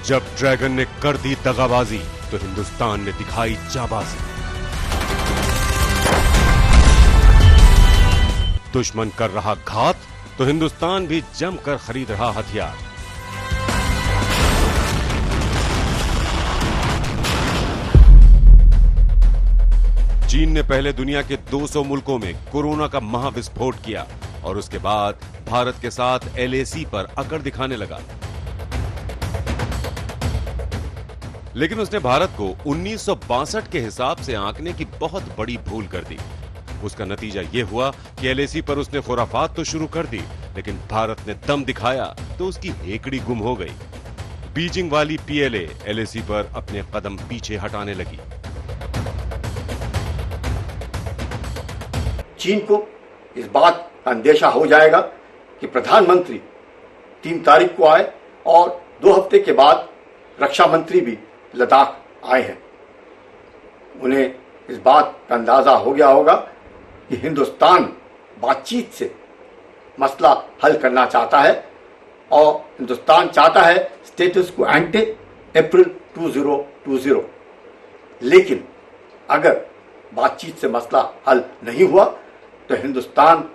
जब ड्रैगन ने कर दी दगाबाजी तो हिंदुस्तान ने दिखाई जाबाजी। दुश्मन कर रहा घात तो हिंदुस्तान भी जमकर खरीद रहा हथियार। चीन ने पहले दुनिया के 200 मुल्कों में कोरोना का महाविस्फोट किया और उसके बाद भारत के साथ LAC पर अकड़ दिखाने लगा। लेकिन उसने भारत को 1962 के हिसाब से आंकने की बहुत बड़ी भूल कर दी। उसका नतीजा यह हुआ कि LAC पर उसने खुराफात तो शुरू कर दी, लेकिन भारत ने दम दिखाया तो उसकी हेकड़ी गुम हो गई। बीजिंग वाली PLA LAC पर अपने कदम पीछे हटाने लगी। चीन को इस बात का अंदेशा हो जाएगा कि प्रधानमंत्री 3 तारीख को आए और 2 हफ्ते के बाद रक्षा मंत्री भी लद्दाख आए हैं। उन्हें इस बात का अंदाजा हो गया होगा कि हिंदुस्तान बातचीत से मसला हल करना चाहता है और हिंदुस्तान चाहता है स्टेटस को एंटे अप्रैल 2020। लेकिन अगर बातचीत से मसला हल नहीं हुआ तो हिंदुस्तान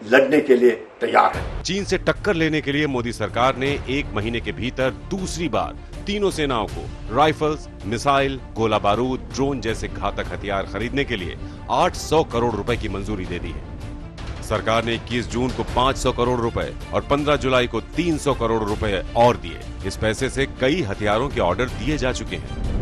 लड़ने के लिए तैयार है। चीन से टक्कर लेने के लिए मोदी सरकार ने 1 महीने के भीतर दूसरी बार तीनों सेनाओं को राइफल्स, मिसाइल, गोला बारूद, ड्रोन जैसे घातक हथियार खरीदने के लिए 800 करोड़ रुपए की मंजूरी दे दी है। सरकार ने 21 जून को 500 करोड़ रुपए और 15 जुलाई को 300 करोड़ रुपए और दिए। इस पैसे से कई हथियारों के ऑर्डर दिए जा चुके हैं।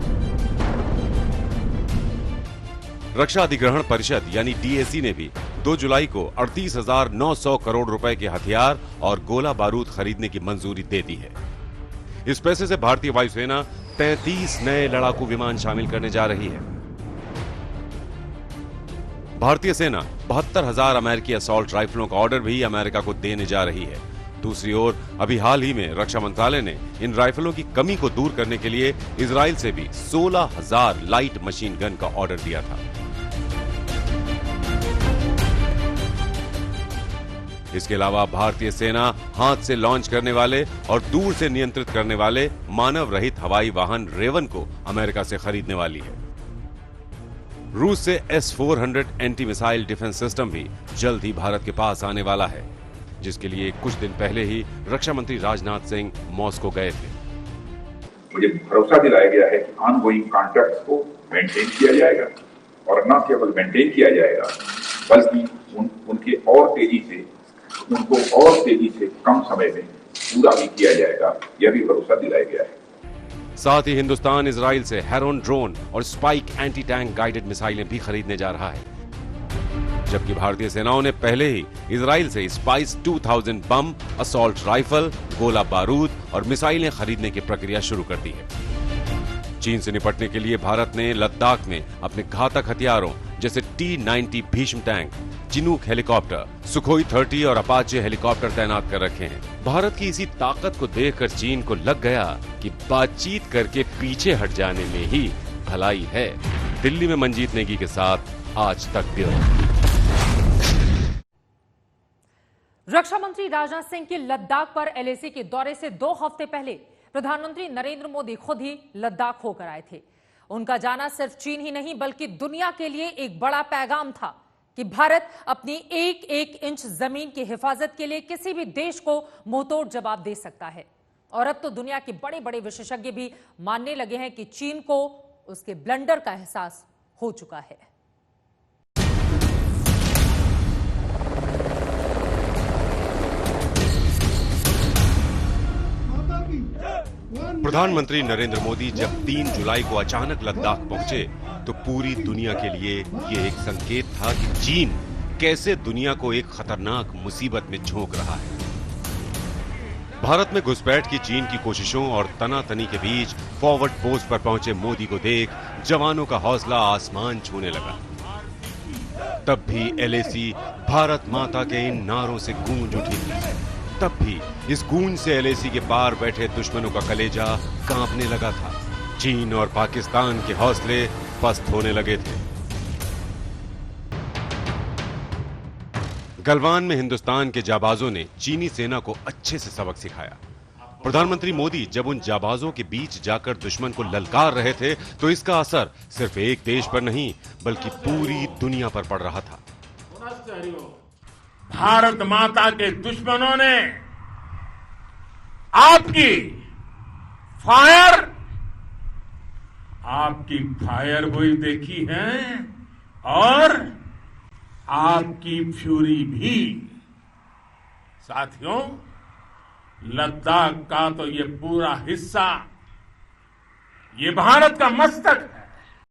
रक्षा अधिग्रहण परिषद यानी DAC ने भी 2 जुलाई को 38,900 करोड़ रुपए के हथियार और गोला बारूद खरीदने की मंजूरी दे दी है। इस पैसे से भारतीय वायुसेना 33 नए लड़ाकू विमान शामिल करने जा रही है। भारतीय सेना 72,000 अमेरिकी असॉल्ट राइफलों का ऑर्डर भी अमेरिका को देने जा रही है। दूसरी ओर अभी हाल ही में रक्षा मंत्रालय ने इन राइफलों की कमी को दूर करने के लिए इजराइल से भी 16,000 लाइट मशीन गन का ऑर्डर दिया था। इसके अलावा भारतीय सेना हाथ से लॉन्च करने वाले और दूर से नियंत्रित करने वाले मानव रहित हवाई वाहन रेवन को अमेरिका से खरीदने वाली है। रूस से S-400 anti missile defence system भी जल्द ही भारत के पास आने वाला है, जिसके लिए कुछ दिन पहले ही रक्षा मंत्री राजनाथ सिंह मॉस्को गए थे। मुझे भरोसा दिलाया गया है कि ऑनगोइंग कॉन्ट्रैक्ट्स को मेंटेन किया जाएगा और न केवल मेंटेन किया जाएगा बल्कि उनको और तेजी से कम समय में पूरा भी किया जाएगा, यह भी भरोसा दिलाया गया है। साथ ही हिंदुस्तान इजराइल से हेरोन ड्रोन और स्पाइक एंटी टैंक गाइडेड मिसाइलें भी खरीदने जा रहा है, जबकि भारतीय सेनाओं ने पहले ही इजराइल से स्पाइस 2000 बम, असॉल्ट राइफल, गोला बारूद और मिसाइलें खरीदने की प्रक्रिया शुरू कर दी है। चीन से निपटने के लिए भारत ने लद्दाख में अपने घातक हथियारों जैसे T-90 Bhishma tank, Chinook helicopter, Sukhoi 30 और अपाचे हेलीकॉप्टर तैनात कर रखे हैं। भारत की इसी ताकत को देखकर चीन को लग गया कि बातचीत करके पीछे हट जाने में ही भलाई है। दिल्ली में मंजीत नेगी के साथ आज तक ब्यूरो। रक्षा मंत्री राजनाथ सिंह के लद्दाख पर LAC के दौरे से 2 हफ्ते पहले प्रधानमंत्री नरेंद्र मोदी खुद ही लद्दाख होकर आए थे। उनका जाना सिर्फ चीन ही नहीं बल्कि दुनिया के लिए एक बड़ा पैगाम था कि भारत अपनी एक एक इंच जमीन की हिफाजत के लिए किसी भी देश को मुंहतोड़ जवाब दे सकता है। और अब तो दुनिया के बड़े बड़े विशेषज्ञ भी मानने लगे हैं कि चीन को उसके ब्लंडर का एहसास हो चुका है। प्रधानमंत्री नरेंद्र मोदी जब 3 जुलाई को अचानक लद्दाख पहुंचे तो पूरी दुनिया के लिए ये एक संकेत था कि चीन कैसे दुनिया को एक खतरनाक मुसीबत में झोंक रहा है। भारत में घुसपैठ की चीन की कोशिशों और तनातनी के बीच फॉरवर्ड पोस्ट पर पहुंचे मोदी को देख जवानों का हौसला आसमान छूने लगा। तब भी LAC भारत माता के इन नारों से गूंज उठी थी। तब भी इस गूंज से LAC के पार बैठे दुश्मनों का कलेजा कांपने लगा था। चीन और पाकिस्तान के हौसले पस्त होने लगे थे। गलवान में हिंदुस्तान के जाबाजों ने चीनी सेना को अच्छे से सबक सिखाया। प्रधानमंत्री मोदी जब उन जाबाजों के बीच जाकर दुश्मन को ललकार रहे थे तो इसका असर सिर्फ एक देश पर नहीं बल्कि पूरी दुनिया पर पड़ रहा था। भारत माता के दुश्मनों ने आपकी फायर हुई देखी है और आपकी फ्यूरी भी। साथियों, लद्दाख का तो ये पूरा हिस्सा ये भारत का मस्तक है।